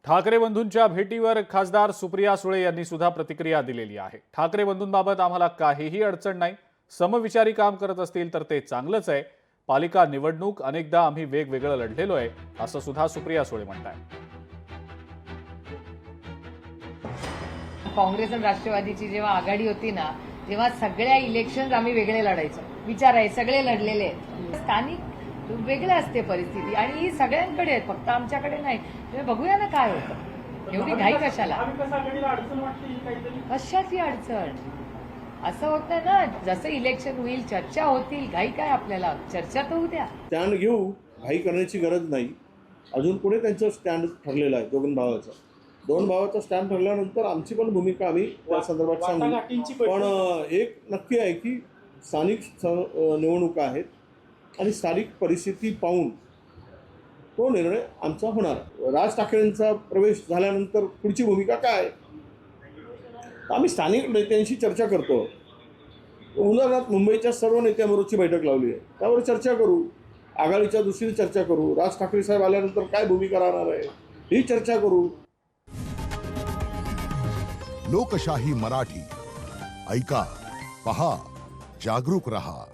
ठाकरे बंधूंच्या भेटीवर खासदार सुप्रिया सुळे यांनी सुद्धा प्रतिक्रिया दिलेली आहे। ठाकरे बंधूंबाबत आम्हाला काहीही अडचण नाही, समविचारी काम करत असतील तर ते चांगलंच आहे। पालिका निवडणूक अनेकदा आम्ही वेगवेगळं लढलेलो आहे, असं सुद्धा सुप्रिया सुळे म्हणतात। काँग्रेस आणि राष्ट्रवादीची जेव्हा आघाडी होती ना, तेव्हा सगळ्या इलेक्शन आम्ही वेगळे लढायचो। विचार आहे, सगळे लढलेले आहेत। स्थानिक वेगळं असते परिस्थिती आणि ही सगळ्यांकडे आहे, फक्त आमच्याकडे नाही। तुम्ही बघूया ना काय होतं, एवढी घाई कशाला? कशाची अडचण? असं होतं ना, जसं इलेक्शन होईल चर्चा होतील, घाई काय आपल्याला? चर्चा तर होऊ द्या। स्टँड घेऊ, घाई करण्याची गरज नाही। अजून पुढे त्यांचं स्टँड ठरलेलं आहे, दोन भावाचा स्टँड ठरल्यानंतर आमची पण भूमिका आम्ही त्या संदर्भात सांगू। पण एक नक्की आहे की स्थानिक निवडणुका आहेत आणि स्थानिक परिस्थिती पाहून तो निर्णय आमचा होणार। राज ठाकरेंचा प्रवेश झाल्यानंतर पुढची भूमिका काय? आम्ही स्थानिक नेत्यांशी चर्चा करतो। उदाहरणार्थ मुंबईच्या सर्व नेत्यांबरोबरची बैठक लावली आहे, त्यावर चर्चा करू। आघाडीच्या दृष्टीने चर्चा करू। राज ठाकरे साहेब आल्यानंतर काय भूमिका राहणार आहे ही चर्चा करू। लोकशाही मराठी ऐका, पहा, जागरूक रहा।